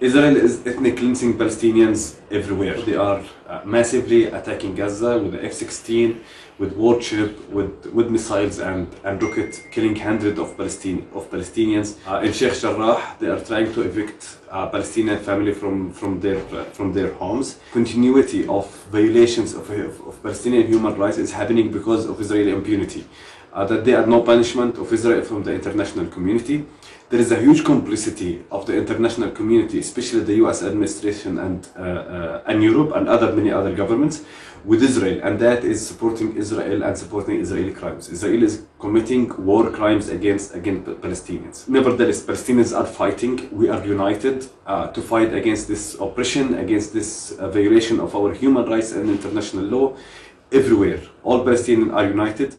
Israel is ethnic cleansing Palestinians everywhere. They are massively attacking Gaza with the F-16, with warship, with missiles and rockets, killing hundreds of Palestinians. In Sheikh Jarrah, they are trying to evict Palestinian family from their homes. Continuity of violations of Palestinian human rights is happening because of Israeli impunity. That there are no punishment of Israel from the international community. There is a huge complicity of the international community, especially the US administration and Europe and many other governments with Israel, and that is supporting Israel and supporting Israeli crimes. Israel is committing war crimes against Palestinians. Nevertheless, Palestinians are fighting. We are united to fight against this oppression, against this violation of our human rights and international law everywhere. All Palestinians are united.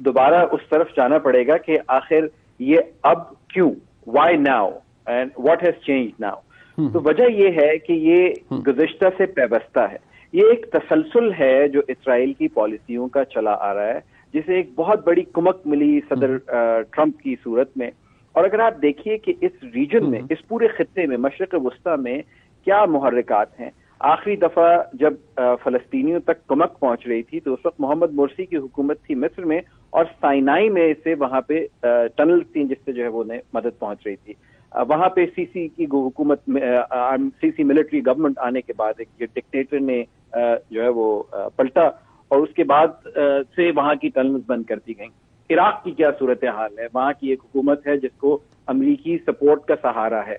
دوبارہ اس طرف جانا پڑے گا کہ آخر یہ اب کیوں, why now and what has change now. تو وجہ یہ ہے کہ یہ گزشتہ سے پیوستہ ہے, یہ ایک تسلسل ہے جو اسرائیل کی پالیسیوں کا چلا آ رہا ہے, جسے ایک بہت بڑی کمک ملی صدر ٹرمپ کی صورت میں. اور اگر آپ دیکھیے کہ اس ریجن میں, اس پورے خطے میں, مشرق وسطیٰ میں کیا محرکات ہیں. آخری دفعہ جب فلسطینیوں تک کمک پہنچ رہی تھی تو اس وقت محمد مرسی کی حکومت تھی مصر میں, اور سائنائی میں سے وہاں پہ ٹنل تھی جس سے جو ہے وہ مدد پہنچ رہی تھی. وہاں پہ سی سی کی حکومت, سی سی ملٹری گورنمنٹ آنے کے بعد ایک ڈکٹیٹر نے جو ہے وہ پلٹا, اور اس کے بعد سے وہاں کی ٹنلز بند کر دی گئیں. عراق کی کیا صورتحال ہے, وہاں کی ایک حکومت ہے جس کو امریکی سپورٹ کا سہارا ہے.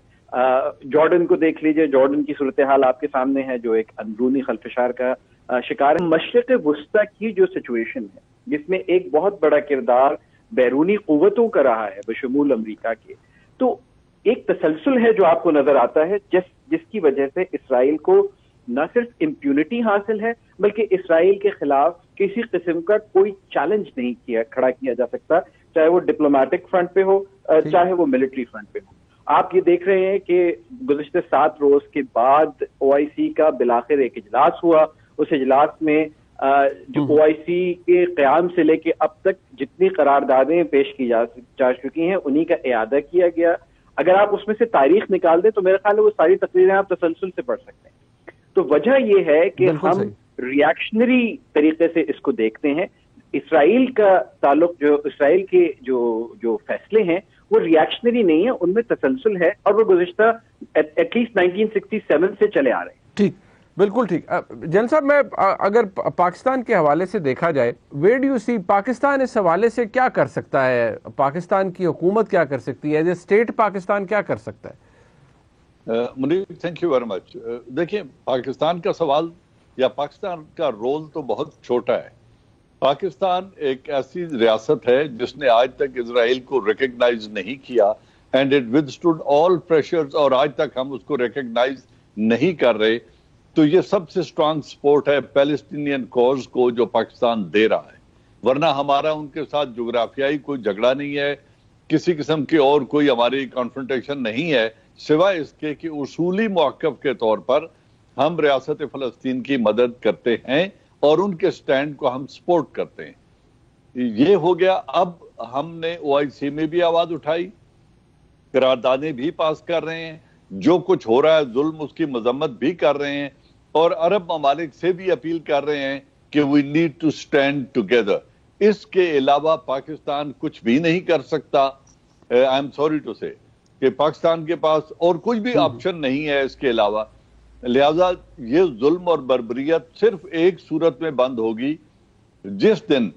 جارڈن کو دیکھ لیجئے, جارڈن کی صورتحال آپ کے سامنے ہے جو ایک اندرونی خلفشار کا شکار ہے. مشرق وسطیٰ کی جو سچویشن ہے جس میں ایک بہت بڑا کردار بیرونی قوتوں کا رہا ہے بشمول امریکہ کے, تو ایک تسلسل ہے جو آپ کو نظر آتا ہے جس کی وجہ سے اسرائیل کو نہ صرف امپیونٹی حاصل ہے بلکہ اسرائیل کے خلاف کسی قسم کا کوئی چیلنج نہیں کھڑا کیا جا سکتا, چاہے وہ ڈپلومیٹک فرنٹ پہ ہو چاہے وہ ملٹری فرنٹ پہ ہو. آپ یہ دیکھ رہے ہیں کہ گزشتہ 7 روز کے بعد OIC کا بالآخر ایک اجلاس ہوا. اس اجلاس میں جو OIC کے قیام سے لے کے اب تک جتنی قراردادیں پیش کی جا چکی ہیں انہی کا اعادہ کیا گیا. اگر آپ اس میں سے تاریخ نکال دیں تو میرا خیال ہے وہ ساری تقریریں آپ تسلسل سے پڑھ سکتے ہیں. تو وجہ یہ ہے کہ ہم ریاکشنری طریقے سے اس کو دیکھتے ہیں. اسرائیل کا تعلق, جو اسرائیل کے جو فیصلے ہیں وہ ریاکشنری نہیں ہے, ان میں تسلسل ہے, اور وہ گزشتہ ایٹ لیسٹ 1967 سے چلے آ رہے ہیں. ٹھیک, بالکل ٹھیک. جن صاحب, میں اگر پاکستان کے حوالے سے دیکھا جائے, ویئر ڈو یو سی پاکستان اس حوالے سے کیا کر سکتا ہے, پاکستان کی حکومت کیا کر سکتی ہے, ایز اے اسٹیٹ پاکستان کیا کر سکتا ہے؟ Munir, thank you very much. دیکھیں, پاکستان کا سوال یا پاکستان کا رول تو بہت چھوٹا ہے. پاکستان ایک ایسی ریاست ہے جس نے آج تک اسرائیل کو ریکگنائز نہیں کیا, اینڈ اٹ ودسٹوڈ آل پریشرز, اور آج تک ہم اس کو ریکگنائز نہیں کر رہے. تو یہ سب سے اسٹرانگ سپورٹ ہے پیلسٹینین کوز کو جو پاکستان دے رہا ہے, ورنہ ہمارا ان کے ساتھ جغرافیائی کوئی جھگڑا نہیں ہے, کسی قسم کی اور کوئی ہماری کانفرنٹیشن نہیں ہے, سوائے اس کے کہ اصولی موقف کے طور پر ہم ریاست فلسطین کی مدد کرتے ہیں اور ان کے سٹینڈ کو ہم سپورٹ کرتے ہیں. یہ ہو گیا. اب ہم نے OIC میں بھی آواز اٹھائی, قراردادیں بھی پاس کر رہے ہیں, جو کچھ ہو رہا ہے ظلم اس کی مذمت بھی کر رہے ہیں, اور عرب ممالک سے بھی اپیل کر رہے ہیں کہ we need to stand together. اس کے علاوہ پاکستان کچھ بھی نہیں کر سکتا. آئی ایم سوری ٹو سے کہ پاکستان کے پاس اور کچھ بھی آپشن نہیں ہے اس کے علاوہ. لہذا یہ ظلم اور بربریت صرف ایک صورت میں بند ہوگی, جس دن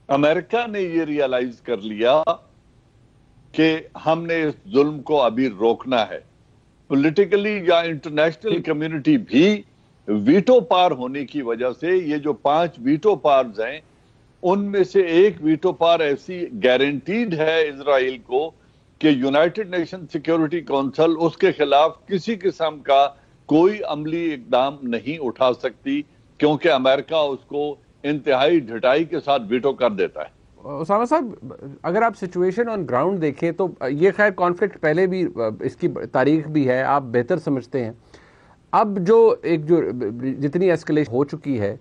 امریکہ نے یہ ریالائز کر لیا کہ ہم نے اس ظلم کو ابھی روکنا ہے. پولیٹیکلی یا انٹرنیشنل کمیونٹی بھی ویٹو پار ہونے کی وجہ سے, یہ جو 5 ویٹو پارز ہیں ان میں سے ایک ویٹو پار ایسی گارنٹیڈ ہے اسرائیل کو کہ یونائٹڈ نیشن سیکیورٹی کونسل اس کے خلاف کسی قسم کا کوئی عملی اقدام نہیں اٹھا سکتی, کیونکہ امریکہ اس کو انتہائی ڈھٹائی کے ساتھ ویٹو کر دیتا ہے. اسامہ صاحب, اگر آپ سچویشن آن گراؤنڈ دیکھیں تو یہ خیر کانفلکٹ پہلے بھی, اس کی تاریخ بھی ہے, آپ بہتر سمجھتے ہیں. اب جو جتنی ایسکلیشن ہو چکی ہے,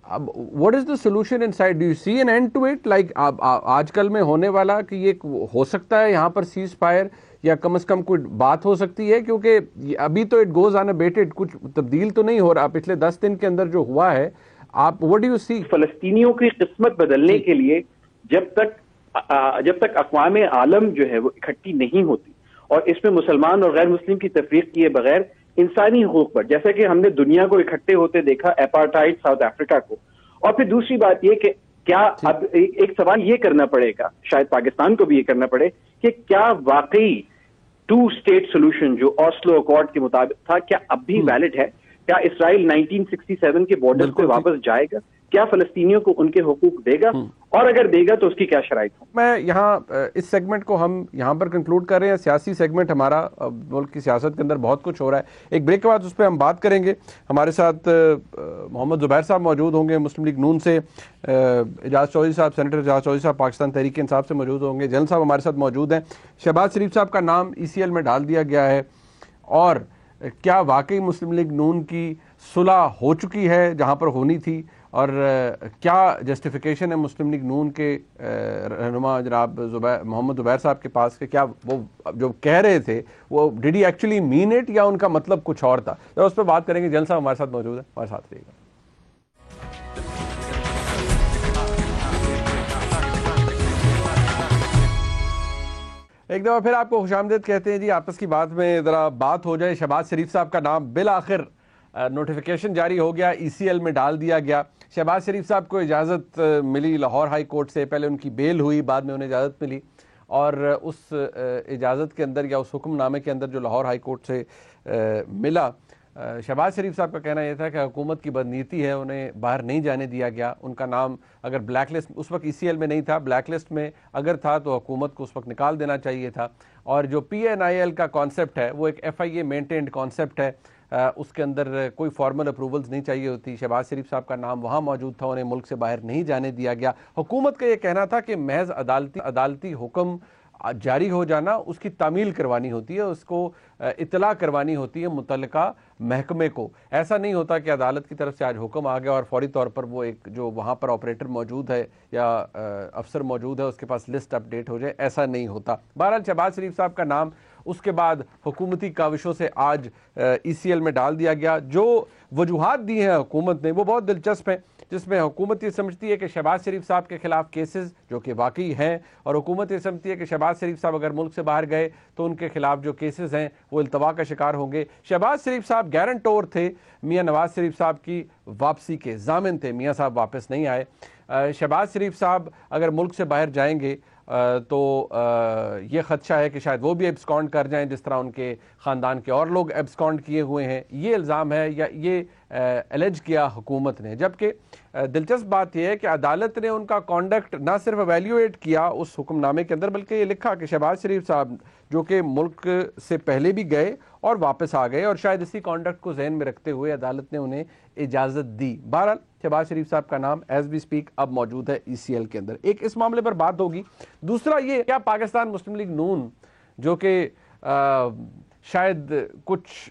اب what is the solution inside? Do you see an end to it? Like آج کل میں ہونے والا کہ یہ ہو سکتا ہے یہاں پر سیز فائر, یا کم از کم کوئی بات ہو سکتی ہے, کیونکہ ابھی تو اٹ گوز unabated, کچھ تبدیل تو نہیں ہو رہا پچھلے 10 دن کے اندر جو ہوا ہے. آپ what do you see? فلسطینیوں کی قسمت بدلنے کے لیے جب تک اقوام عالم جو ہے وہ اکٹھی نہیں ہوتی, اور اس میں مسلمان اور غیر مسلم کی تفریق کیے بغیر انسانی حقوق پر, جیسا کہ ہم نے دنیا کو اکٹھے ہوتے دیکھا اپارٹائڈ ساؤتھ افریقہ کو. اور پھر دوسری بات یہ کہ کیا اب ایک سوال یہ کرنا پڑے گا, شاید پاکستان کو بھی یہ کرنا پڑے, کہ کیا واقعی 2 اسٹیٹ سولوشن جو اوسلو اکارڈ کے مطابق تھا کیا اب بھی ویلڈ ہے؟ کیا اسرائیل 1967 کے بارڈر پہ واپس جائے گا؟ کیا فلسطینیوں کو ان کے حقوق دے گا, اور اگر دے گا تو اس کی کیا شرائط ہوں. میں یہاں اس سیگمنٹ کو ہم یہاں پر کنکلوڈ کر رہے ہیں. سیاسی سیگمنٹ ہمارا, ملک کی سیاست کے اندر بہت کچھ ہو رہا ہے, ایک بریک کے بعد اس پہ ہم بات کریں گے. ہمارے ساتھ محمد زبیر صاحب موجود ہوں گے مسلم لیگ نون سے, اعجاز چودھری صاحب, سینیٹر اعجاز چودھری صاحب پاکستان تحریک انصاف سے موجود ہوں گے, جنرل صاحب ہمارے ساتھ موجود ہیں. شہباز شریف صاحب کا نام ECL میں ڈال دیا گیا ہے, اور کیا واقعی مسلم لیگ نون کی صلح ہو چکی ہے جہاں پر ہونی تھی, اور کیا جسٹیفیکیشن ہے مسلم لیگ نون کے رہنما جناب محمد زبیر صاحب کے پاس کہ کیا وہ جو کہہ رہے تھے وہ did he actually mean it یا ان کا مطلب کچھ اور تھا. تو اس پہ بات کریں گے. جنرل صاحب ہمارے ساتھ موجود ہیں, ہمارے ساتھ رہیے گا. ایک دفعہ پھر آپ کو خوش آمدید کہتے ہیں جی. آپس کی بات میں ذرا بات ہو جائے. شہباز شریف صاحب کا نام بالآخر نوٹیفیکیشن جاری ہو گیا, ECL میں ڈال دیا گیا. شہباز شریف صاحب کو اجازت ملی لاہور ہائی کورٹ سے, پہلے ان کی بیل ہوئی, بعد میں انہیں اجازت ملی, اور اس اجازت کے اندر یا اس حکم نامے کے اندر جو لاہور ہائی کورٹ سے ملا, شہباز شریف صاحب کا کہنا یہ تھا کہ حکومت کی بدنیتی ہے, انہیں باہر نہیں جانے دیا گیا. ان کا نام اگر بلیک لسٹ, اس وقت ECL میں نہیں تھا, بلیک لسٹ میں اگر تھا تو حکومت کو اس وقت نکال دینا چاہیے تھا. اور جو PNIL کا کانسیپٹ ہے وہ ایک FIA مینٹینڈ کانسیپٹ ہے, اس کے اندر کوئی فارمل اپروولز نہیں چاہیے ہوتی. شہباز شریف صاحب کا نام وہاں موجود تھا, انہیں ملک سے باہر نہیں جانے دیا گیا. حکومت کا یہ کہنا تھا کہ محض عدالتی حکم جاری ہو جانا, اس کی تعمیل کروانی ہوتی ہے, اس کو اطلاع کروانی ہوتی ہے متعلقہ محکمے کو. ایسا نہیں ہوتا کہ عدالت کی طرف سے آج حکم آ گیا اور فوری طور پر وہ ایک جو وہاں پر آپریٹر موجود ہے یا افسر موجود ہے اس کے پاس لسٹ اپڈیٹ ہو جائے, ایسا نہیں ہوتا. بہرحال شہباز شریف صاحب کا نام اس کے بعد حکومتی کاوشوں سے آج ECL میں ڈال دیا گیا. جو وجوہات دی ہیں حکومت نے وہ بہت دلچسپ ہیں, جس میں حکومت یہ سمجھتی ہے کہ شہباز شریف صاحب کے خلاف کیسز جو کہ واقعی ہیں, اور حکومت یہ سمجھتی ہے کہ شہباز شریف صاحب اگر ملک سے باہر گئے تو ان کے خلاف جو کیسز ہیں وہ التوا کا شکار ہوں گے. شہباز شریف صاحب گارنٹور تھے میاں نواز شریف صاحب کی واپسی کے, ضامن تھے, میاں صاحب واپس نہیں آئے. شہباز شریف صاحب اگر ملک سے باہر جائیں گے تو یہ خدشہ ہے کہ شاید وہ بھی ایبسکانڈ کر جائیں جس طرح ان کے خاندان کے اور لوگ ایبسکانڈ کیے ہوئے ہیں. یہ الزام ہے یا یہ الج کیا حکومت نے. جبکہ دلچسپ بات یہ ہے کہ عدالت نے ان کا کانڈکٹ نہ صرف ایویلیویٹ کیا اس حکم نامے کے اندر, بلکہ یہ لکھا کہ شہباز شریف صاحب جو کہ ملک سے پہلے بھی گئے اور واپس آ گئے, اور شاید اسی کانڈکٹ کو ذہن میں رکھتے ہوئے عدالت نے انہیں اجازت دی. بہرحال شہباز شریف صاحب کا نام ایز وی سپیک اب موجود ہے ECL کے اندر. ایک اس معاملے پر بات ہوگی. دوسرا یہ کیا پاکستان مسلم لیگ نون جو کہ شاید کچھ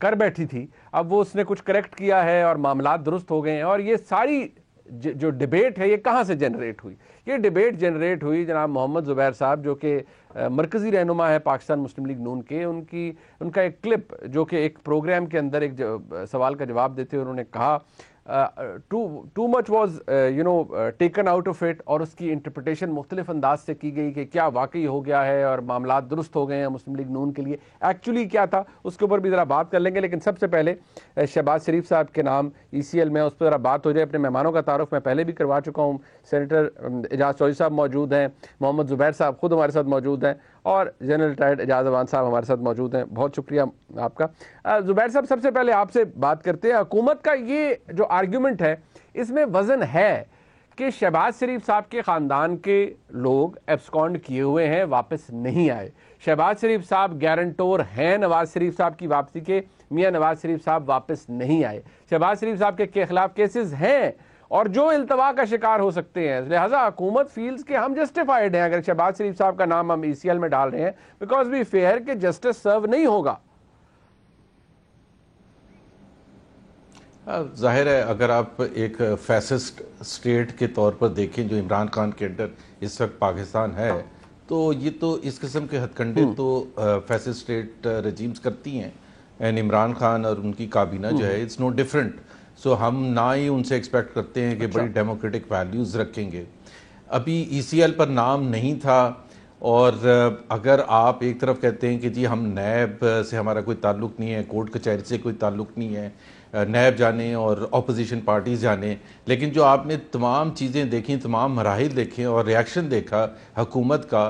کر بیٹھی تھی, اب وہ اس نے کچھ کریکٹ کیا ہے اور معاملات درست ہو گئے ہیں, اور یہ ساری جو ڈیبیٹ ہے یہ کہاں سے جنریٹ ہوئی؟ یہ ڈیبیٹ جنریٹ ہوئی جناب محمد زبیر صاحب جو کہ مرکزی رہنما ہے پاکستان مسلم لیگ نون کے. ان کا ایک کلپ جو کہ ایک پروگرام کے اندر ایک سوال کا جواب دیتے ہوئے انہوں نے کہا too much was taken out of it, اور اس کی انٹرپریٹیشن مختلف انداز سے کی گئی کہ کیا واقعی ہو گیا ہے اور معاملات درست ہو گئے ہیں مسلم لیگ نون کے لیے, ایکچولی کیا تھا, اس کے اوپر بھی ذرا بات کر لیں گے. لیکن سب سے پہلے شہباز شریف صاحب کے نام ECL میں اس پہ ذرا بات ہو جائے. اپنے مہمانوں کا تعارف میں پہلے بھی کروا چکا ہوں. سینیٹر اعجاز چودھری صاحب موجود ہیں, محمد زبیر صاحب خود ہمارے ساتھ موجود ہیں, اور جنرل ریٹائرڈ اعجاز امان صاحب ہمارے ساتھ موجود ہیں. بہت شکریہ آپ کا. زبیر صاحب سب سے پہلے آپ سے بات کرتے ہیں. حکومت کا یہ جو آرگیومنٹ ہے اس میں وزن ہے کہ شہباز شریف صاحب کے خاندان کے لوگ ایبسکانڈ کیے ہوئے ہیں, واپس نہیں آئے. شہباز شریف صاحب گارنٹور ہیں نواز شریف صاحب کی واپسی کے, میاں نواز شریف صاحب واپس نہیں آئے. شہباز شریف صاحب کے خلاف کیسز ہیں اور جو التوا کا شکار ہو سکتے ہیں, لہٰذا حکومت فیلز کہ ہم جسٹیفائڈ ہیں اگر شہباز شریف صاحب کا نام ہم ECL میں ڈال رہے ہیں, بیکاز وی فیئر کہ جسٹس سرو نہیں ہوگا. ظاہر ہے اگر آپ ایک فیسسٹ اسٹیٹ کے طور پر دیکھیں جو عمران خان کے انڈر اس وقت پاکستان ہے, تو یہ تو اس قسم کے ہتھ کنڈے تو فیسسٹ اسٹیٹ رجیمز کرتی ہیں, اینڈ عمران خان اور ان کی کابینہ جو ہے اٹس نو ڈفرینٹ. سو ہم نہ ہی ان سے ایکسپیکٹ کرتے ہیں کہ بڑی ڈیموکریٹک ویلیوز رکھیں گے. ابھی ECL پر نام نہیں تھا, اور اگر آپ ایک طرف کہتے ہیں کہ جی ہم نیب سے ہمارا کوئی تعلق نہیں ہے, کورٹ کچہری سے کوئی تعلق نہیں ہے, نیب جانے اور اپوزیشن پارٹیز جانے, لیکن جو آپ نے تمام چیزیں دیکھیں, تمام مراحل دیکھیں اور ریاکشن دیکھا حکومت کا,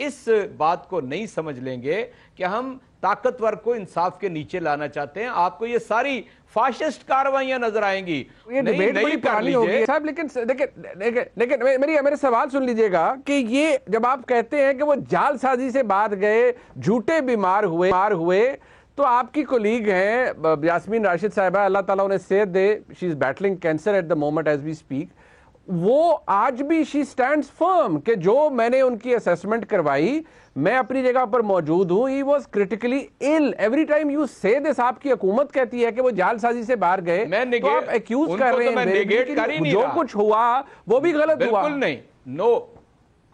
اس بات کو نہیں سمجھ لیں گے کہ ہم طاقتور کو انصاف کے نیچے لانا چاہتے ہیں، آپ کو یہ ساری فاشسٹ کاروائیاں نظر آئیں گی. یہ ڈیبیٹ بڑی پرانی ہوگی صاحب، لیکن میرے سوال سن لیجئے گا کہ یہ جب آپ کہتے ہیں کہ وہ جال سازی سے بعد گئے، جھوٹے بیمار ہوئے، تو آپ کی کولیگ ہیں یاسمین راشد صاحبہ، اللہ تعالیٰ انہیں صحت دے، she is battling cancer at the moment as we speak, وہ آج بھی شی سٹینڈز فرم کہ جو میں نے ان کی اسیسمنٹ کروائی، میں اپنی جگہ پر موجود ہوں. He was critically ill. Every time you سے دس، آپ کی حکومت کہتی ہے کہ وہ جال سازی سے باہر گئے، تو آپ ایکیوز کر رہے ہیں جو کچھ ہوا وہ بھی غلط ہوا. بالکل نہیں،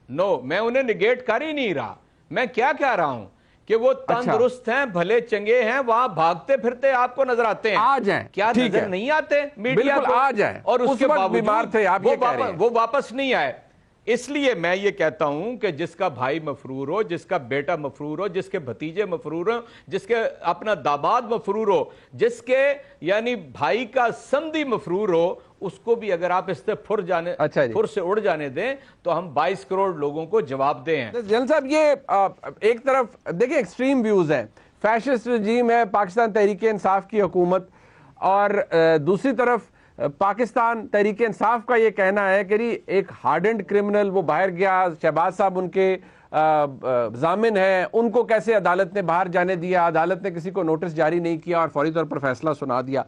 نو میں انہیں نگیٹ کر ہی نہیں رہا. میں کیا کہہ رہا ہوں کہ وہ تندرست ہیں، بھلے چنگے ہیں، وہاں بھاگتے پھرتے آپ کو نظر آتے ہیں. آ جائیں، کیا نظر نہیں آتے میڈیا کو؟ آ جائیں. اور اس کے باوجود بیمار تھے، آپ یہ کہہ رہے ہیں وہ واپس نہیں آئے. اس لیے میں یہ کہتا ہوں کہ جس کا بھائی مفرور ہو، جس کا بیٹا مفرور ہو، جس کے بھتیجے مفرور ہو، جس کے اپنا داماد مفرور ہو، جس کے یعنی بھائی کا سمدھی مفرور ہو، اس کو بھی اگر آپ اس سے پھر سے اڑ جانے دیں تو ہم 22 کروڑ لوگوں کو جواب دیں ہیں. جنرل صاحب، یہ ایک طرف دیکھیں ایکسٹریم ویوز ہیں، فیشسٹ رجیم ہے پاکستان تحریک انصاف کی حکومت، اور دوسری طرف پاکستان تحریک انصاف کا یہ کہنا ہے کہ ایک ہارڈنڈ کرمنل وہ باہر گیا، شہباز صاحب ان کے ضامن ہیں، ان کو کیسے عدالت نے باہر جانے دیا، عدالت نے کسی کو نوٹس جاری نہیں کیا اور فوری طور پر فیصلہ سنا دیا.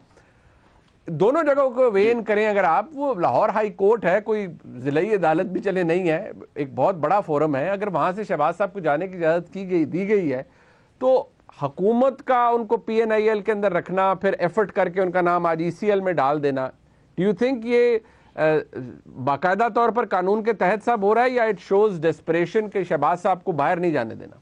دونوں جگہوں کو وین کریں اگر آپ، وہ لاہور ہائی کورٹ ہے، کوئی ضلعی عدالت بھی چلے نہیں ہے، ایک بہت بڑا فورم ہے. اگر وہاں سے شہباز صاحب کو جانے کی اجازت دی گئی ہے تو حکومت کا ان کو پی این آئی ایل کے اندر رکھنا، پھر ایفرٹ کر کے ان کا نام آج ای سی ایل میں ڈال دینا، ڈو یو تھنک یہ باقاعدہ طور پر قانون کے تحت صاحب ہو رہا ہے، یا اٹ شوز ڈیسپریشن کہ شہباز صاحب کو باہر نہیں جانے دینا؟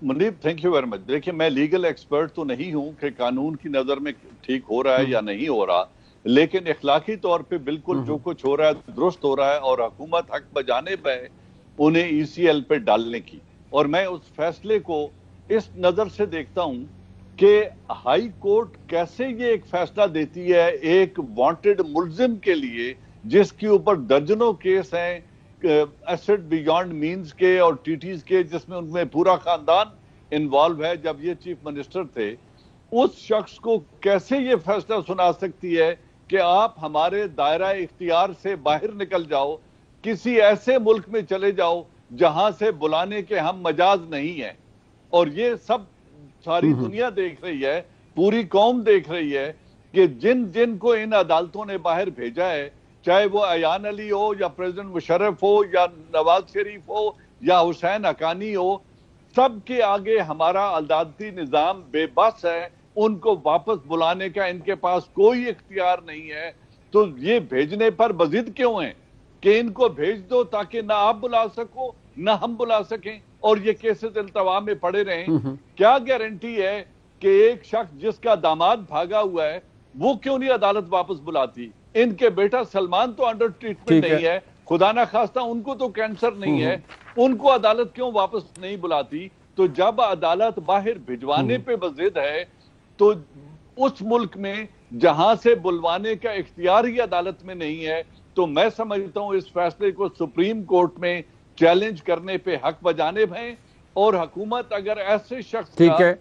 منیب تھینک یو ویری مچ. دیکھیں میں لیگل ایکسپرٹ تو نہیں ہوں کہ قانون کی نظر میں ٹھیک ہو رہا ہے یا نہیں ہو رہا، لیکن اخلاقی طور پہ بالکل جو کچھ ہو رہا ہے درست ہو رہا ہے، اور حکومت حق بجانے پہ انہیں ای سی ایل پہ ڈالنے کی. اور میں اس فیصلے کو اس نظر سے دیکھتا ہوں کہ ہائی کورٹ کیسے یہ ایک فیصلہ دیتی ہے ایک وانٹڈ ملزم کے لیے جس کے اوپر درجنوں کیس ہیں ایسٹ بیانڈ مینز کے اور ٹی ٹیز کے، جس میں ان میں پورا خاندان انوالو ہے. جب یہ چیف منسٹر تھے، اس شخص کو کیسے یہ فیصلہ سنا سکتی ہے کہ آپ ہمارے دائرہ اختیار سے باہر نکل جاؤ، کسی ایسے ملک میں چلے جاؤ جہاں سے بلانے کے ہم مجاز نہیں ہیں. اور یہ سب ساری دنیا دیکھ رہی ہے، پوری قوم دیکھ رہی ہے کہ جن کو ان عدالتوں نے باہر بھیجا ہے، چاہے وہ ایان علی ہو یا پریزیڈنٹ مشرف ہو یا نواز شریف ہو یا حسین حقانی ہو، سب کے آگے ہمارا عدالتی نظام بے بس ہے. ان کو واپس بلانے کا ان کے پاس کوئی اختیار نہیں ہے. تو یہ بھیجنے پر بضد کیوں ہیں کہ ان کو بھیج دو تاکہ نہ آپ بلا سکو نہ ہم بلا سکیں اور یہ کیسز التوا میں پڑے رہیں. کیا گارنٹی ہے کہ ایک شخص جس کا داماد بھاگا ہوا ہے وہ کیوں نہیں عدالت واپس بلاتی؟ ان کے بیٹا سلمان تو انڈر ٹریٹمنٹ نہیں ہے، خدا نہ خواستہ ان کو تو کینسر نہیں ہے، ان کو عدالت کیوں واپس نہیں بلاتی؟ تو جب عدالت باہر بھجوانے پہ بضد ہے تو اس ملک میں جہاں سے بلوانے کا اختیار ہی عدالت میں نہیں ہے، تو میں سمجھتا ہوں اس فیصلے کو سپریم کورٹ میں چیلنج کرنے پہ حق بجانب ہیں. اور حکومت اگر ایسے شخص کا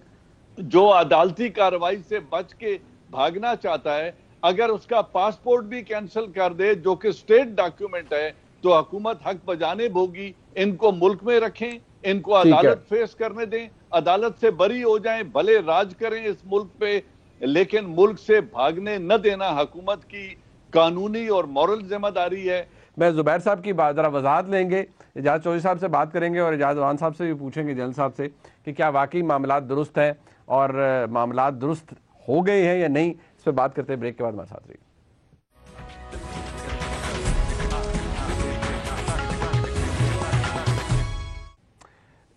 جو عدالتی کارروائی سے بچ کے بھاگنا چاہتا ہے، اگر اس کا پاسپورٹ بھی کینسل کر دے جو کہ سٹیٹ ڈاکیومنٹ ہے، تو حکومت حق بجانب ہوگی. ان کو ملک میں رکھیں، ان کو عدالت فیس کرنے دیں، عدالت سے بری ہو جائیں، بھلے راج کریں اس ملک پہ، لیکن ملک سے بھاگنے نہ دینا حکومت کی قانونی اور مورل ذمہ داری ہے. میں زبیر صاحب کی ذرا وضاحت لیں گے، اجاز چودھری صاحب سے بات کریں گے اور اجاز وان صاحب سے بھی پوچھیں گے، جنرل صاحب سے، کہ کیا واقعی معاملات درست ہیں اور معاملات درست ہو گئے ہیں یا نہیں. اس پہ بات کرتے ہیں، بریک کے بعد ہمارے ساتھ رہیے.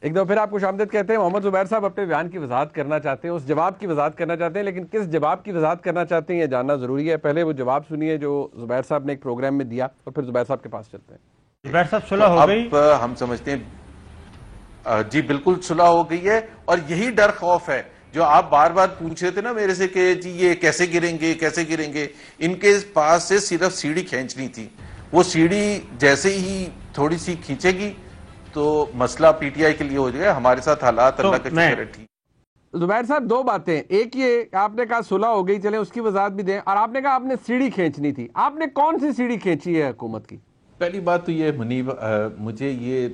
ایک دفعہ پھر آپ کو خامدید کہتے ہیں. محمد زبیر صاحب اپنے بیان کی وضاحت کرنا چاہتے ہیں، اس جواب کی وضاحت کرنا چاہتے ہیں، لیکن کس جواب کی وضاحت کرنا چاہتے ہیں یہ جاننا ضروری ہے. پہلے وہ جواب سنیے جو زبیر صاحب نے ایک پروگرام میں دیا اور پھر زبیر صاحب کے پاس چلتے ہیں. زبیر صاحب صلح ہو گئی؟ اب ہم سمجھتے ہیں جی بالکل صلح ہو گئی ہے، اور یہی ڈر خوف ہے جو آپ بار بار پوچھ رہے تھے نا میرے سے کہ جی یہ کیسے گریں گے کیسے گریں گے. ان کے پاس سے صرف سیڑھی کھینچنی تھی، وہ سیڑھی جیسے ہی تھوڑی سی کھینچے گی تو مسئلہ پی ٹی آئی کے لیے ہو جائے گا. ہمارے ساتھ حالات اللہ کا شکر ہے ٹھیک. زبیر صاحب دو باتیں، ایک یہ آپ نے کہا صلح ہو گئی، چلیں اس کی وضاحت بھی دیں، اور آپ نے کہا آپ نے سیڑھی کھینچنی تھی. آپ نے کون سی سیڑھی کھینچی ہے حکومت کی؟ پہلی بات تو یہ منیب، مجھے یہ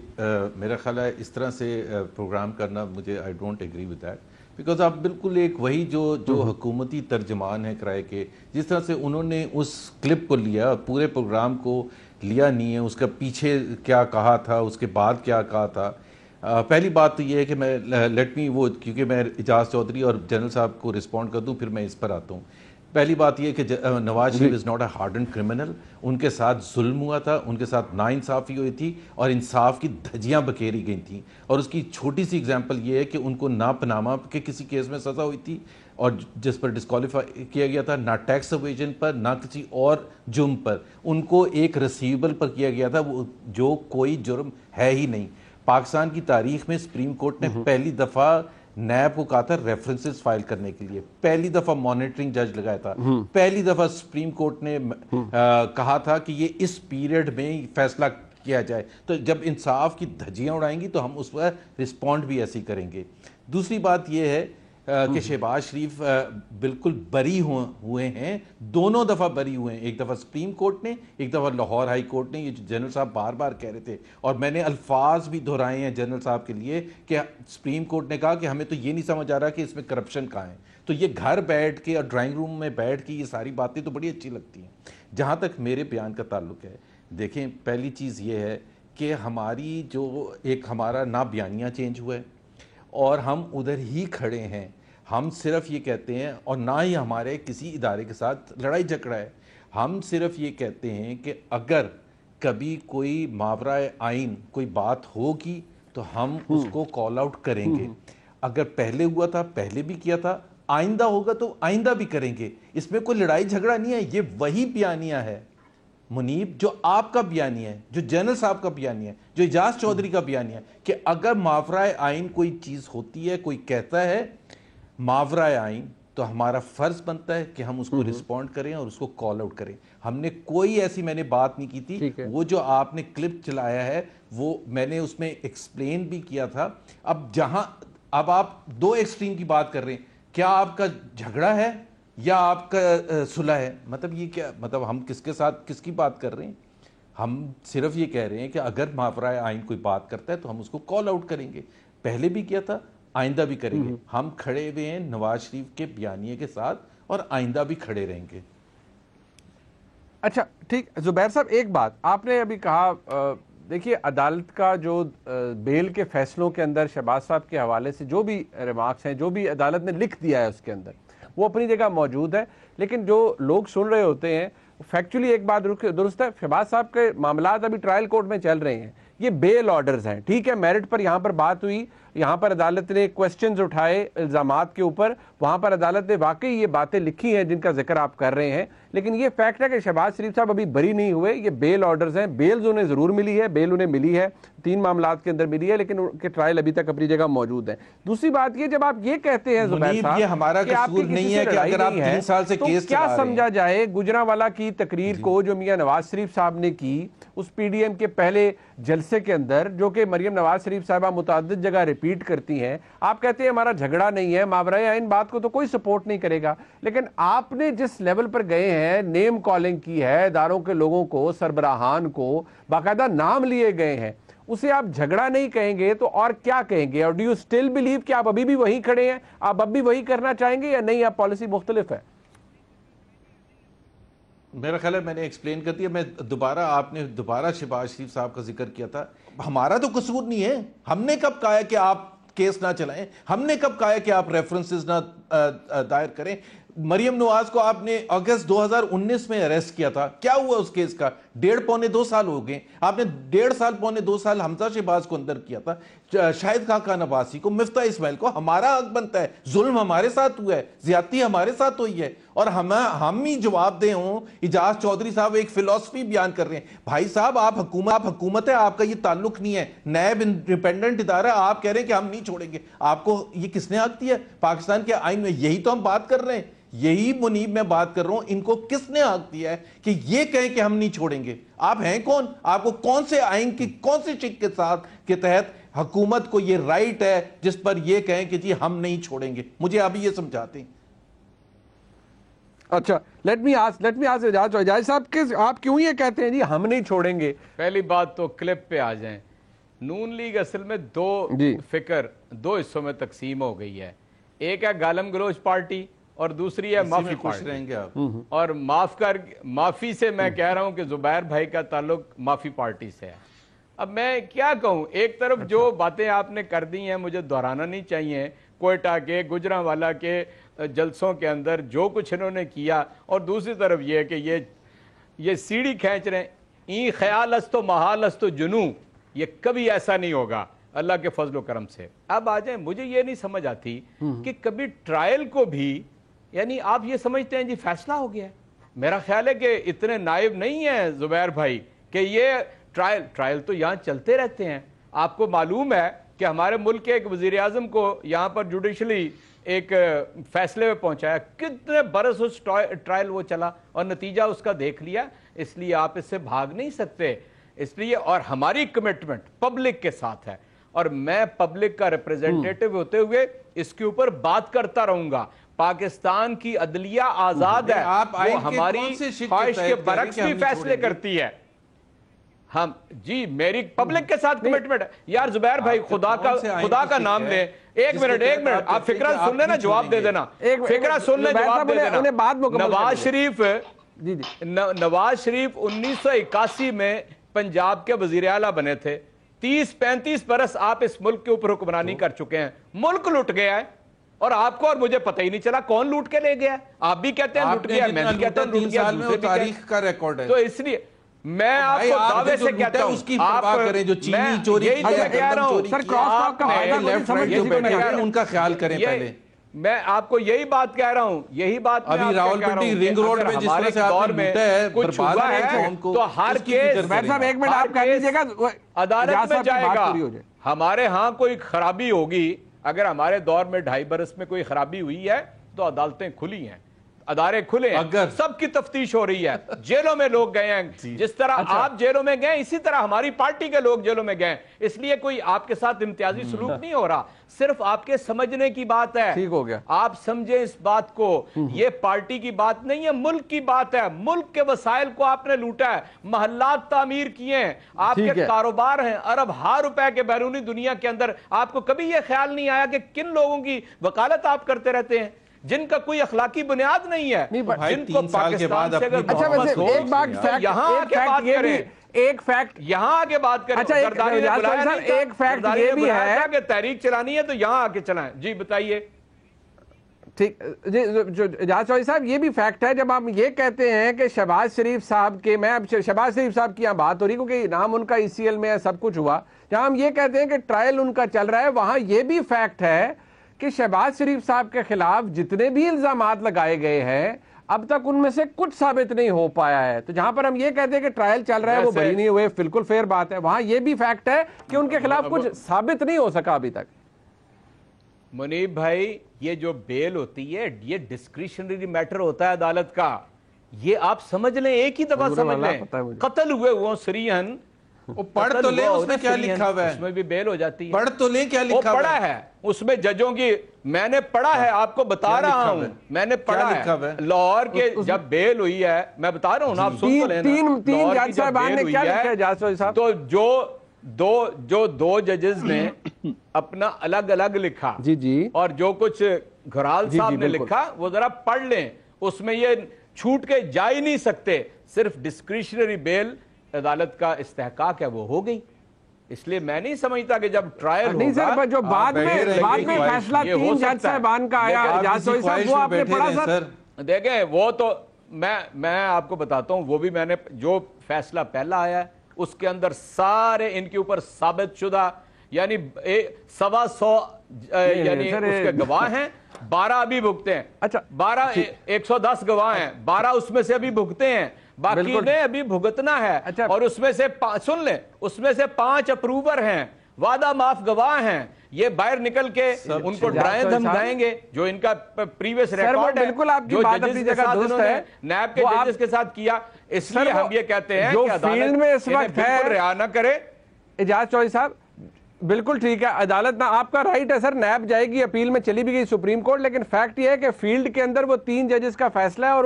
میرا خیال ہے اس طرح سے پروگرام کرنا مجھے I don't agree with that, because آپ بالکل ایک وہی جو حکومتی ترجمان ہے کرائے کے، جس طرح سے انہوں نے اس کلپ کو لیا، پورے پروگرام کو لیا نہیں ہے، اس کا پیچھے کیا کہا تھا، اس کے بعد کیا کہا تھا. پہلی بات تو یہ ہے کہ میں کیونکہ میں اعجاز چودھری اور جنرل صاحب کو رسپونڈ کر دوں پھر میں اس پر آتا ہوں. پہلی بات یہ کہ Nawaz Sharif is not a hardened criminal. ان کے ساتھ ظلم ہوا تھا، ان کے ساتھ ناانصافی ہوئی تھی اور انصاف کی دھجیاں بکھیری گئی تھیں. اور اس کی چھوٹی سی اگزامپل یہ ہے کہ ان کو نہ پناما کے کسی کیس میں سزا ہوئی تھی اور جس پر ڈسکوالیفائی کیا گیا تھا، نہ ٹیکس اویژن پر، نہ کسی اور جرم پر. ان کو ایک ریسیویبل پر کیا گیا تھا جو کوئی جرم ہے ہی نہیں. پاکستان کی تاریخ میں سپریم کورٹ نے پہلی دفعہ نیب کو کہا تھا ریفرنسز فائل کرنے کے لیے، پہلی دفعہ مانیٹرنگ جج لگایا تھا، پہلی دفعہ سپریم کورٹ نے کہا تھا کہ یہ اس پیریڈ میں فیصلہ کیا جائے. تو جب انصاف کی دھجیاں اڑائیں گی تو ہم اس پر رسپونڈ بھی ایسی کریں گے. دوسری بات یہ ہے کہ شہباز شریف بالکل بری ہوئے ہیں، دونوں دفعہ بری ہوئے ہیں. ایک دفعہ سپریم کورٹ نے، ایک دفعہ لاہور ہائی کورٹ نے. یہ جو جنرل صاحب بار بار کہہ رہے تھے اور میں نے الفاظ بھی دہرائے ہیں جنرل صاحب کے لیے کہ سپریم کورٹ نے کہا کہ ہمیں تو یہ نہیں سمجھ آ رہا کہ اس میں کرپشن کہاں ہے. تو یہ گھر بیٹھ کے اور ڈرائنگ روم میں بیٹھ کے یہ ساری باتیں تو بڑی اچھی لگتی ہیں. جہاں تک میرے بیان کا تعلق ہے، دیکھیں پہلی چیز یہ ہے کہ ہماری جو ایک ہمارا نہ بیانیہ چینج ہوا ہے اور ہم ادھر ہی کھڑے ہیں. ہم صرف یہ کہتے ہیں، اور نہ ہی ہمارے کسی ادارے کے ساتھ لڑائی جھگڑا ہے، ہم صرف یہ کہتے ہیں کہ اگر کبھی کوئی ماورائے آئین کوئی بات ہوگی تو ہم اس کو کال آؤٹ کریں گے. اگر پہلے ہوا تھا پہلے بھی کیا تھا، آئندہ ہوگا تو آئندہ بھی کریں گے. اس میں کوئی لڑائی جھگڑا نہیں ہے. یہ وہی بیانیہ ہے منیب جو آپ کا بیانیہ ہے، جو جنرل صاحب کا بیانیہ ہے، جو اعجاز چودھری کا بیانیہ ہے، کہ اگر ماورائے آئین کوئی چیز ہوتی ہے، کوئی کہتا ہے ماورائے آئین، تو ہمارا فرض بنتا ہے کہ ہم اس کو رسپونڈ کریں اور اس کو کال آؤٹ کریں. ہم نے کوئی ایسی میں نے بات نہیں کی تھی. وہ جو آپ نے کلپ چلایا ہے وہ میں نے اس میں ایکسپلین بھی کیا تھا. اب آپ دو ایکسٹریم کی بات کر رہے ہیں. کیا آپ کا جھگڑا ہے یا آپ کا صلح ہے؟ مطلب یہ کیا، مطلب ہم کس کے ساتھ کس کی بات کر رہے ہیں؟ ہم صرف یہ کہہ رہے ہیں کہ اگر ماورائے آئین کوئی بات کرتا ہے تو ہم اس کو کال آؤٹ کریں گے. پہلے بھی کیا تھا، آئندہ بھی کریں گے. ہم کھڑے ہوئے ہیں نواز شریف کے بیانیے کے ساتھ اور آئندہ بھی کھڑے رہیں گے. اچھا ٹھیک. زبیر صاحب ایک بات آپ نے ابھی کہا، دیکھیے عدالت کا جو بیل کے فیصلوں کے اندر شہباز صاحب کے حوالے سے جو بھی ریمارکس ہیں، جو بھی عدالت نے لکھ دیا ہے اس کے اندر، وہ اپنی جگہ موجود ہے. لیکن جو لوگ سن رہے ہوتے ہیں فیکچولی ایک بات درست ہے، شہباز صاحب کے معاملات ابھی ٹرائل کورٹ میں چل رہے ہیں. یہ بیل آرڈرز ہیں، ٹھیک ہے، میرٹ پر یہاں پر بات ہوئی، یہاں پر عدالت نے کوسچنز اٹھائے الزامات کے اوپر، وہاں پر عدالت نے واقعی یہ باتیں لکھی ہیں جن کا ذکر آپ کر رہے ہیں. لیکن یہ فیکٹ ہے کہ شہباز شریف صاحب ابھی بری نہیں ہوئے. یہ بیل آرڈرز ہیں، بیلز انہیں ضرور ملی ہے، بیل انہیں ملی ہے، 3 معاملات کے اندر ملی ہے، لیکن ان کے ٹرائل ابھی تک اپنی جگہ موجود ہے. دوسری بات یہ، جب آپ یہ کہتے ہیں زبیر صاحب یہ ہمارا قصور نہیں ہے کہ اگر آپ 3 سال سے کیس کیا سمجھا جائے گجرانوالہ کی تقریر کو جو میاں نواز شریف صاحب نے کی اس پی ڈی ایم کے پہلے جلسے کے اندر، جو کہ مریم نواز شریف صاحبہ متعدد جگہ ریپیٹ کرتی ہیں؟ آپ کہتے ہیں ہمارا جھگڑا نہیں ہے، ماورائے آئین بات کو تو کوئی سپورٹ نہیں کرے گا، لیکن آپ نے جس لیول پر گئے ہیں، نیم کالنگ کی ہے، اداروں کے لوگوں کو، سربراہان کو باقاعدہ نام لیے گئے ہیں، اسے آپ جھگڑا نہیں کہیں گے تو اور کیا کہیں گے؟ اور ڈو یو اسٹل بلیو کہ آپ ابھی بھی وہی کھڑے ہیں، آپ اب بھی وہی کرنا چاہیں گے یا نہیں، آپ پالیسی مختلف ہے؟ میرا خیال ہے میں نے ایکسپلین کر دیا. آپ نے دوبارہ شہباز شریف صاحب کا ذکر کیا تھا. ہمارا تو قصور نہیں ہے. ہم نے کب کہا ہے کہ آپ کیس نہ چلائیں؟ ہم نے کب کہا ہے کہ آپ ریفرنسز نہ دائر کریں؟ مریم نواز کو آپ نے اگست 2019 میں اریسٹ کیا تھا. کیا ہوا اس کیس کا؟ 1.5 پونے 2 سال ہو گئے. آپ نے 1.5 سال پونے 2 سال حمزہ شہباز کو اندر کیا تھا، شاہد خاقان عباسی کو، مفتاح اسماعیل کو. ہمارا حق بنتا ہے. ظلم ہمارے ساتھ ہوا ہے، زیادتی ہمارے ساتھ ہوئی ہے، اور ہم ہی جواب دیں ہوں. اجاز چودھری صاحب ایک فلسفی بیان کر رہے ہیں. بھائی صاحب آپ حکومت ہے, آپ کا یہ تعلق نہیں ہے, نیب انڈیپینڈنٹ ادارہ, آپ کہہ رہے ہیں کہ ہم نہیں چھوڑیں گے. آپ کو یہ کس نے حق دیا ہے پاکستان کے آئین میں؟ یہی تو ہم بات کر رہے ہیں, یہی منیب میں بات کر رہا ہوں. ان کو کس نے حق دیا ہے کہ یہ کہیں کہ ہم نہیں چھوڑیں گے؟ آپ ہیں کون؟ آپ کو کون سے آئین کی کون سے شق کے ساتھ کے تحت حکومت کو یہ رائٹ ہے جس پر یہ کہیں کہ جی ہم نہیں چھوڑیں گے؟ مجھے ابھی یہ سمجھاتے ہیں. اچھا, لیٹ می آسک اجاز صاحب کہ آپ کیوں یہ کہتے ہیں جی ہم نہیں چھوڑیں گے؟ پہلی بات تو کلپ پہ آ جائیں. نون لیگ اصل میں فکر دو حصوں میں تقسیم ہو گئی ہے. ایک ہے گالم گلوچ پارٹی اور دوسری ہے معافی پارٹی. رہیں گے آپ. اور معافی سے میں کہہ رہا ہوں کہ زبیر بھائی کا تعلق معافی پارٹی سے ہے. اب میں کیا کہوں, ایک طرف جو باتیں آپ نے کر دی ہیں مجھے دہرانا نہیں چاہیے, کوئٹہ کے گجرانوالہ کے جلسوں کے اندر جو کچھ انہوں نے کیا, اور دوسری طرف یہ کہ یہ سیڑھی کھینچ رہے ہیں. این خیال است و محال است و جنوں, یہ کبھی ایسا نہیں ہوگا اللہ کے فضل و کرم سے. اب آ جائیں, مجھے یہ نہیں سمجھ آتی کہ کبھی ٹرائل کو بھی, یعنی آپ یہ سمجھتے ہیں جی فیصلہ ہو گیا ہے. میرا خیال ہے کہ اتنے نائب نہیں ہیں زبیر بھائی کہ یہ ٹرائل تو یہاں چلتے رہتے ہیں. آپ کو معلوم ہے کہ ہمارے ملک کے ایک وزیر اعظم کو یہاں پر جوڈیشلی ایک فیصلے میں پہنچایا, کتنے برس اس ٹرائل وہ چلا اور نتیجہ اس کا دیکھ لیا. اس لیے آپ اس سے بھاگ نہیں سکتے. اس لیے, اور ہماری کمٹمنٹ پبلک کے ساتھ ہے, اور میں پبلک کا ریپریزنٹیٹو ہوتے ہوئے اس کے اوپر بات کرتا رہوں گا. پاکستان کی عدلیہ آزاد ہے, وہ ہماری خواہش کے برعکس بھی فیصلے کرتی ہے. ہم جی میری پبلک کے ساتھ کمٹمنٹ ہے. یار زبیر بھائی خدا کا نام لیں. ایک منٹ آپ فکرہ سن لیں نا, جواب دے دینا. فکرہ سن لیں, جواب دے دینا. نواز شریف 1981 میں پنجاب کے وزیر اعلیٰ بنے تھے. 30-35 برس آپ اس ملک کے اوپر حکمرانی کر چکے ہیں. ملک لٹ گیا ہے اور آپ کو اور مجھے پتہ ہی نہیں چلا کون لوٹ کے لے گیا. آپ بھی کہتے ہیں لوٹ گیا, میں بھی کہتا ہوں لوٹ گیا, تاریخ کا ریکارڈ ہے. تو اس لیے میں آپ کو دعوے سے کہتا ہوں, اس کی پرواہ کریں جو چینی چوری یہی تو میں کہہ رہا ہوں, سر کراس ٹاک کا فائدہ لیفٹ رائٹ جو بیٹھے ہیں ان کا خیال کریں پہلے. میں آپ کو یہی بات کہہ رہا ہوں, یہی بات ابھی راولپنڈی رنگ روڈ میں جس طرح سے آپ نے لوٹا ہے, کچھ ہوا ہے تو ہر کیس ایک منٹ آپ کہہ لیجیے گا, عدالت میں جائے گا. ہمارے ہاں کوئی خرابی ہوگی, اگر ہمارے دور میں 2.5 برس میں کوئی خرابی ہوئی ہے تو عدالتیں کھلی ہیں, ادارے کھلے ہیں, سب کی تفتیش ہو رہی ہے. جیلوں میں لوگ گئے ہیں, جس طرح آپ جیلوں میں گئے اسی طرح ہماری پارٹی کے لوگ جیلوں میں گئے. اس لیے کوئی آپ کے ساتھ امتیازی سلوک نہیں ہو رہا, صرف آپ کے سمجھنے کی بات ہے. ٹھیک ہو گیا, آپ سمجھیں اس بات کو, یہ پارٹی کی بات نہیں ہے, ملک کی بات ہے. ملک کے وسائل کو آپ نے لوٹا ہے, محلات تعمیر کیے ہیں, آپ کے کاروبار ہیں ارب ہا روپے کے بیرونی دنیا کے اندر. آپ کو کبھی یہ خیال نہیں آیا کہ کن لوگوں کی وکالت آپ کرتے رہتے ہیں جن کا کوئی اخلاقی بنیاد نہیں ہے, جن کو پاکستان سے اگر ایک بات یہاں آ کے بات کریں, ایک فیکٹ یہاں آ کے بات کریں. زرداری نے بلایا نہیں تھا, ایک فیکٹ یہ بھی ہے کہ تحریک چلانی ہے تو یہاں آ کے چلائیں. جی بتائیے. ٹھیک, جو اجاز چودھری صاحب یہ بھی فیکٹ ہے جب آپ یہ کہتے ہیں کہ شہباز شریف صاحب کے, میں اب شہباز شریف صاحب کی یہاں بات ہو رہی کیونکہ نام ان کا ECL میں ہے, سب کچھ ہوا, جہاں ہم یہ کہتے ہیں کہ ٹرائل ان کا چل رہا ہے, وہاں یہ بھی فیکٹ ہے کہ شہباز شریف صاحب کے خلاف جتنے بھی الزامات لگائے گئے ہیں اب تک ان میں سے کچھ ثابت نہیں ہو پایا ہے. تو جہاں پر ہم یہ کہتے ہیں کہ ٹرائل چل رہا ہے وہ بری نہیں ہوئے, بالکل فیئر بات ہے, وہاں یہ بھی فیکٹ ہے کہ ان کے خلاف کچھ ثابت نہیں ہو سکا ابھی تک. منیب بھائی, یہ جو بیل ہوتی ہے یہ ڈسکریشنری میٹر ہوتا ہے عدالت کا. یہ آپ سمجھ لیں, ایک ہی دفعہ سمجھ لیں, قتل ہوئے سریحن, پڑھ تو لیں اس میں کیا لکھا ہوا ہے, اس میں بھی بیل ہو جاتی ہے. پڑھ تو لیں کیا لکھا ہوا پڑھا ہے اس میں ججوں کی, میں نے پڑھا ہے, آپ کو بتا رہا ہوں, میں نے پڑھا ہے. لاہور کے جب بیل ہوئی ہے, میں بتا رہا ہوں, آپ سن تو لینا, تین جج صاحبان نے کیا لکھا ہے اجاز چودھری صاحب, تو جو دو ججز نے اپنا الگ الگ لکھا, جی, اور جو کچھ گھرال صاحب نے لکھا وہ ذرا پڑھ لیں. اس میں یہ چھوٹ کے جا ہی نہیں سکتے, صرف ڈسکریشنری بیل عدالت کا استحقاق ہے, وہ ہو گئی. اس لیے میں نہیں سمجھتا کہ جب ٹرائل نہیں سر, جو بعد میں فیصلہ 3 جج صاحبان کا آیا اجاز چودھری صاحب, وہ آپ نے پڑھا سر؟ دیکھیں وہ تو میں آپ کو بتاتا ہوں, وہ بھی میں نے جو فیصلہ پہلا آیا ہے اس کے اندر سارے ان کے اوپر ثابت شدہ, یعنی 125 یعنی اس کے گواہ ہیں 12 ابھی بھگتے ہیں. اچھا 12 110 گواہ ہیں, 12 اس میں سے ابھی بھگتے ہیں, باقی نے ابھی بھگتنا ہے. اور اس میں سے سن لیں, اس میں سے 5 اپروور ہیں, وعدہ معاف گواہ ہیں. یہ باہر نکل کے ان کو ڈرائیں دھمکائیں گے جو ان کا پریویس ریکارڈ ہے, جو ججز کے ساتھ انہوں نے نیب کے ججز کے ساتھ کیا. اس لیے ہم یہ کہتے ہیں کہ عدالت انہیں بالکل رہا نہ کرے. اعجاز چوہدری صاحب بالکل ٹھیک ہے, عدالت نہ, آپ کا رائٹ ہے سر, نیب جائے گی, اپیل میں چلی بھی گئی سپریم کورٹ, لیکن فیکٹ یہ ہے کہ فیلڈ کے اندر وہ 3 ججز کا فیصلہ ہے, اور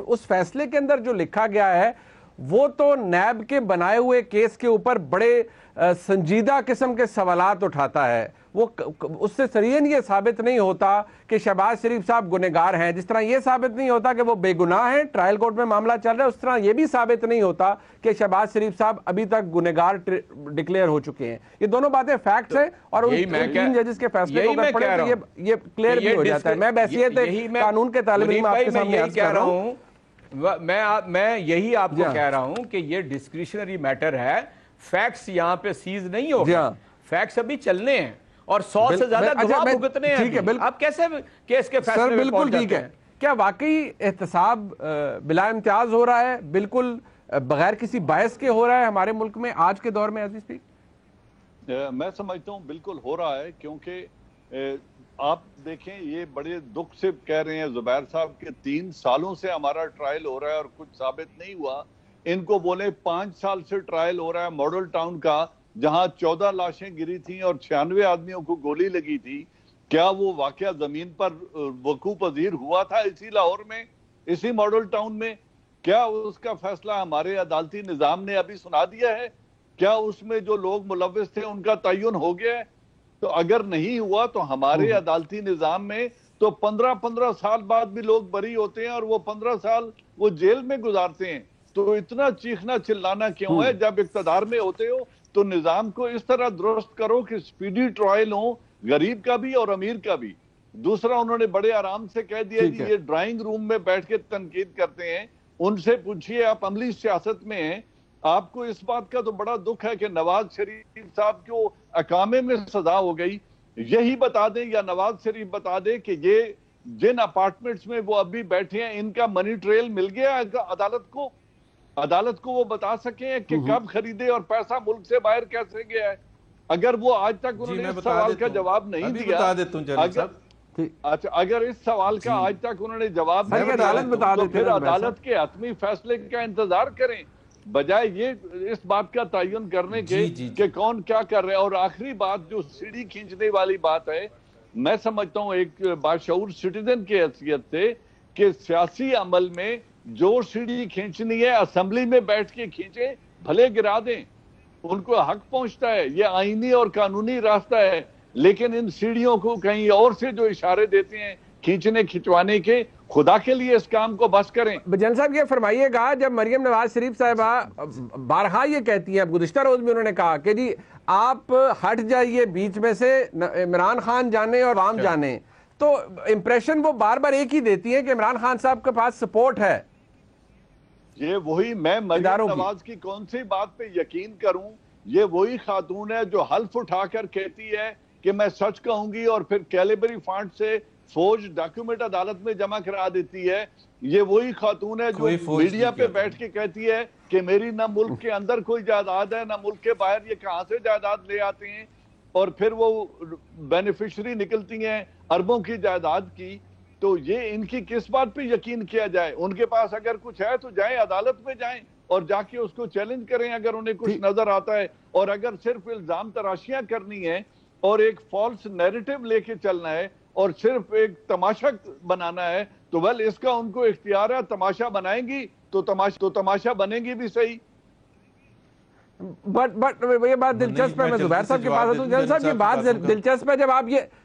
اس فیصلے کے اندر جو لکھا گیا ہے وہ تو نیب کے بنائے ہوئے کیس کے اوپر بڑے سنجیدہ قسم کے سوالات اٹھاتا ہے. وہ اس سے سرین یہ ثابت نہیں ہوتا کہ شہباز شریف صاحب گنہگار ہیں, جس طرح یہ ثابت نہیں ہوتا کہ وہ بے گناہ ہیں, ٹرائل کورٹ میں معاملہ چل رہا ہے, اس طرح یہ بھی ثابت نہیں ہوتا کہ شہباز شریف صاحب ابھی تک گنہگار ڈکلیئر ہو چکے ہیں. یہ دونوں باتیں فیکٹس ہیں, اور ان 3 ججز کے فیصلے کو اگر پڑھیں تو یہ کلیئر بھی ہو جاتا ہے. میں بحیثیت قانون کے طالب علم آپ کے سامنے عرض کر رہا ہوں, میں یہی آپ کو کہہ رہا ہوں کہ یہ ڈسکریشنری میٹر ہے, فیکٹس یہاں پہ سیز نہیں ہو گئے, فیکٹس ابھی چلنے ہیں, اور 100 سے زیادہ گواہ بھگتنے ہیں. اب کیسے کیس کے فیصلے میں پہنچ جاتے ہیں؟ کیا واقعی احتساب بلا امتیاز ہو رہا ہے, بالکل بغیر کسی باعث کے ہو رہا ہے ہمارے ملک میں آج کے دور میں ایز وی اسپیک؟ میں سمجھتا ہوں بالکل ہو رہا ہے, کیونکہ آپ دیکھیں یہ بڑے دکھ سے کہہ رہے ہیں زبیر صاحب کہ 3 سالوں سے ہمارا ٹرائل ہو رہا ہے اور کچھ ثابت نہیں ہوا. ان کو بولے 5 سال سے ٹرائل ہو رہا ہے ماڈل ٹاؤن کا, جہاں 14 لاشیں گری تھیں اور 96 آدمیوں کو گولی لگی تھی. کیا وہ واقعہ زمین پر وقوع پذیر ہوا تھا اسی لاہور میں, اسی ماڈل ٹاؤن میں؟ کیا اس کا فیصلہ ہمارے عدالتی نظام نے ابھی سنا دیا ہے؟ کیا اس میں جو لوگ ملوث تھے ان کا تعین ہو گیا ہے؟ تو اگر نہیں ہوا تو ہمارے عدالتی نظام میں تو 15 سال بعد بھی لوگ بری ہوتے ہیں, اور وہ 15 سال وہ جیل میں گزارتے ہیں. تو اتنا چیخنا چلانا کیوں ہے؟ جب اقتدار میں ہوتے ہو تو نظام کو اس طرح درست کرو کہ سپیڈی ٹرائل ہوں, غریب کا بھی اور امیر کا بھی. دوسرا انہوں نے بڑے آرام سے کہہ دیا کہ یہ ڈرائنگ روم میں بیٹھ کے تنقید کرتے ہیں. ان سے پوچھئے, آپ عملی سیاست میں ہیں, آپ کو اس بات کا تو بڑا دکھ ہے کہ نواز شریف صاحب کو اقامے میں سزا ہو گئی. یہی بتا دیں یا نواز شریف بتا دیں کہ یہ جن اپارٹمنٹس میں وہ ابھی بیٹھے ہیں ان کا منی ٹریل مل گیا عدالت کو وہ بتا سکیں کہ کب خریدے اور پیسہ ملک سے باہر کیسے گیا ہے. اگر وہ آج تک انہوں نے اس سوال کا جواب نہیں دیا, اگر اس سوال کا آج تک انہوں نے جواب نہیں دیا تو پھر عدالت کے حتمی فیصلے کا انتظار کریں, بجائے یہ اس بات کا تعین کرنے کے کہ کون کیا کر رہے ہیں. اور آخری بات جو سیڑھی کھینچنے والی بات ہے, میں سمجھتا ہوں ایک باشعور سٹیزن کی حیثیت سے کہ سیاسی عمل میں جو سیڑھی کھینچنی ہے اسمبلی میں بیٹھ کے کھینچیں, بھلے گرا دیں, ان کو حق پہنچتا ہے, یہ آئینی اور قانونی راستہ ہے. لیکن ان سیڑھیوں کو کہیں اور سے جو اشارے دیتے ہیں کھینچنے کھنچوانے کے, خدا کے لیے اس کام کو بس کریں. جنرل صاحب یہ فرمائیے گا, جب مریم نواز شریف صاحبہ بارہا یہ کہتی ہیں, گزشتہ روز بھی انہوں نے کہا کہ جی آپ ہٹ جائیے بیچ میں سے, عمران خان جانے اور عوام جانے, تو امپریشن وہ بار بار ایک ہی دیتی ہیں کہ عمران خان صاحب کے پاس سپورٹ ہے. یہ وہی, میں مریم نواز کی کون سی بات پہ یقین کروں؟ یہ وہی خاتون ہے جو حلف اٹھا کر کہتی ہے کہ میں سچ کہوں گی, اور پھر کیلیبری فانڈ سے فوج ڈاکیومنٹ عدالت میں جمع کرا دیتی ہے. یہ وہی خاتون ہے جو میڈیا پہ بیٹھ کے کہتی ہے کہ میری نہ ملک کے اندر کوئی جائیداد ہے نہ ملک کے باہر, یہ کہاں سے جائیداد لے آتے ہیں, اور پھر وہ بینیفیشری نکلتی ہیں اربوں کی جائیداد کی. تو یہ ان کی کس بات پہ یقین کیا جائے؟ ان کے پاس اگر کچھ ہے تو جائیں عدالت میں جائیں اور جا کے اس کو چیلنج کریں اگر انہیں کچھ نظر آتا ہے. اور اگر صرف الزام تراشیاں کرنی ہے اور ایک فالس نیریٹو لے کے چلنا ہے اور صرف ایک تماشا بنانا ہے تو ویل اس کا ان کو اختیار ہے, تماشا بنائیں گی تو تماشا بنے گی بھی صحیح. بٹ یہ بات دلچسپ ہے, میں زبیر صاحب کے پاس ہوں. جنرل صاحب یہ بات دلچسپ ہے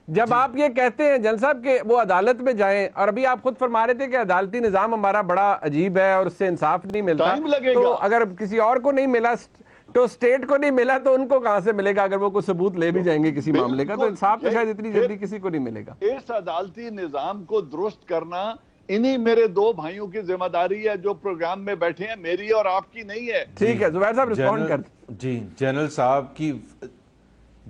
جب آپ یہ کہتے ہیں جنرل صاحب کہ وہ عدالت میں جائیں, اور ابھی آپ خود فرما رہے تھے کہ عدالتی نظام ہمارا بڑا عجیب ہے اور اس سے انصاف نہیں ملتا, تو اگر کسی اور کو نہیں ملا تو اسٹیٹ کو نہیں ملا تو ان کو کہاں سے ملے گا؟ اگر وہ کوئی ثبوت لے بھی جائیں گے کسی معاملے کا تو انصاف تو شاید اتنی جلدی کسی کو نہیں ملے گا. اس عدالتی نظام کو درست کرنا انہی میرے 2 بھائیوں کی ذمہ داری ہے جو پروگرام میں بیٹھے ہیں, میری اور آپ کی نہیں ہے. ٹھیک ہے زبیر صاحب رسپونڈ کر. جی جنرل صاحب کی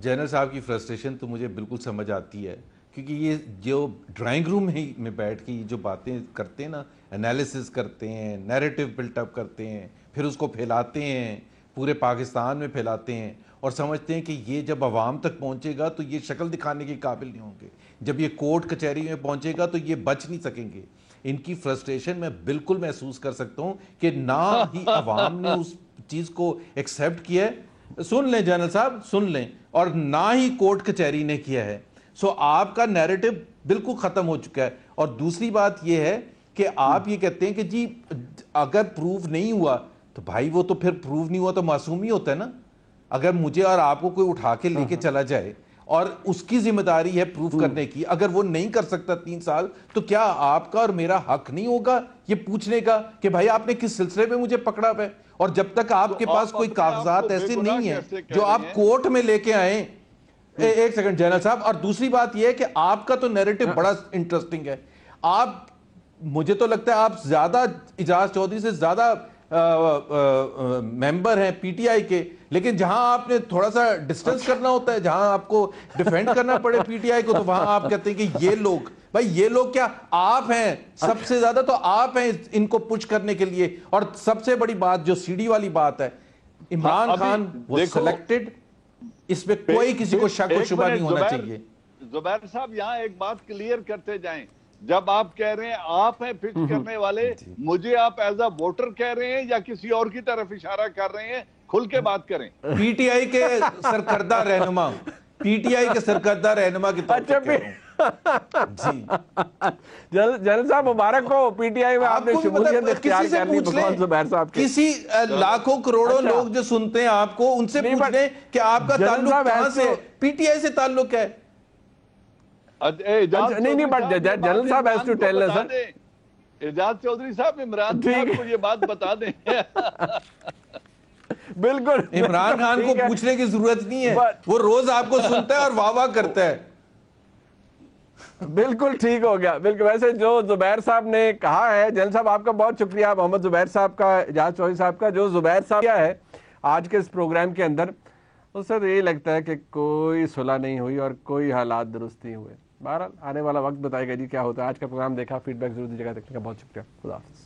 جنرل صاحب کی فرسٹریشن تو مجھے بالکل سمجھ آتی ہے، کیونکہ یہ جو ڈرائنگ روم میں بیٹھ کے یہ جو باتیں کرتے ہیں نا، انالیسس کرتے ہیں، نیریٹو بلٹ اپ کرتے ہیں، پھر اس کو پھیلاتے ہیں، پورے پاکستان میں پھیلاتے ہیں، اور سمجھتے ہیں کہ یہ جب عوام تک پہنچے گا تو یہ شکل دکھانے کے قابل نہیں ہوں گے، جب یہ کورٹ کچہری میں پہنچے گا تو یہ بچ نہیں سکیں گے۔ ان کی فرسٹریشن میں بالکل محسوس کر سکتا ہوں کہ نہ ہی عوام نے اس چیز کو ایکسیپٹ کیا ہے، سن لیں جنرل صاحب سن لیں، اور نہ ہی کورٹ کچہری نے کیا ہے۔ سو آپ کا نیریٹو بالکل ختم ہو چکا ہے۔ اور دوسری بات یہ ہے کہ آپ یہ کہتے ہیں کہ جی اگر پروف نہیں ہوا تو بھائی وہ تو پھر پروف نہیں ہوا تو معصوم ہی ہوتا ہے نا۔ اگر مجھے اور آپ کو کوئی اٹھا کے لے کے چلا جائے اور اس کی ذمہ داری ہے پروف کرنے کی، اگر وہ نہیں کر سکتا 3 سال، تو کیا آپ کا اور میرا حق نہیں ہوگا یہ پوچھنے کا کہ بھائی آپ نے کس سلسلے میں مجھے پکڑا ہے؟ اور جب تک آپ کے پاس کوئی کاغذات ایسے نہیں ہیں جو آپ کورٹ میں لے کے آئیں۔ ایک سیکنڈ جنرل صاحب، اور دوسری بات یہ ہے کہ آپ کا تو نیریٹو بڑا انٹرسٹنگ ہے۔ آپ، مجھے تو لگتا ہے آپ زیادہ اعجاز چودھری سے زیادہ ممبر ہیں پی ٹی آئی کے، لیکن جہاں آپ نے تھوڑا سا ڈسٹنس کرنا ہوتا ہے، جہاں آپ کو ڈیفینڈ کرنا پڑے پی ٹی آئی کو، تو وہاں آپ کہتے ہیں کہ یہ لوگ، بھائی یہ لوگ کیا، آپ ہیں سب سے زیادہ، تو آپ ہیں ان کو پش کرنے کے لیے۔ اور سب سے بڑی بات جو سی ڈی والی بات ہے، عمران خان وہ سلیکٹڈ، اس میں کوئی کسی کو شک و شبہ نہیں ہونا چاہیے۔ زبیر صاحب یہاں ایک بات کلیئر کرتے جائیں، جب آپ کہہ رہے ہیں آپ ہیں فکس کرنے والے، مجھے آپ ایز اے ووٹر کہہ رہے ہیں یا کسی اور کی طرف اشارہ کر رہے ہیں؟ کھل کے بات کریں۔ پی ٹی آئی کے سرکردہ رہنما، پی ٹی آئی کے سرکردہ رہنما کی طرف سے کہہ رہا ہوں جی۔ جنرل صاحب مبارک ہو، پی ٹی آئی میں آپ نے شمولیت اختیار کر لی بقول زبیر صاحب کے۔ کسی لاکھوں کروڑوں لوگ جو سنتے ہیں آپ کو، ان سے پوچھ لیں کہ آپ کا تعلق کہاں سے، پی ٹی آئی سے تعلق ہے۔ نہیں بٹ جنرل صاحب has to tell us. اعجاز چودھری صاحب عمران خان کو یہ بات بتا دیں۔ بالکل عمران خان کو پوچھنے کی ضرورت نہیں ہے، وہ روز آپ کو سنتا ہے اور واہ واہ کرتا ہے۔ بالکل ٹھیک ہو گیا، بالکل۔ ویسے جو زبیر صاحب نے کہا ہے، جنرل صاحب آپ کا بہت شکریہ، محمد زبیر صاحب کا، اعجاز چودھری صاحب کا، جو زبیر صاحب کیا ہے آج کے اس پروگرام کے اندر، اس سے تو یہی لگتا ہے کہ کوئی صلح نہیں ہوئی اور کوئی حالات درست نہیں ہوئے۔ بہرحال آنے والا وقت بتائے گا جی کیا ہوتا ہے۔ آج کا پروگرام دیکھا، فیڈ بیک ضرور دیجیے گا، دیکھنے کا بہت شکریہ، خدا حافظ۔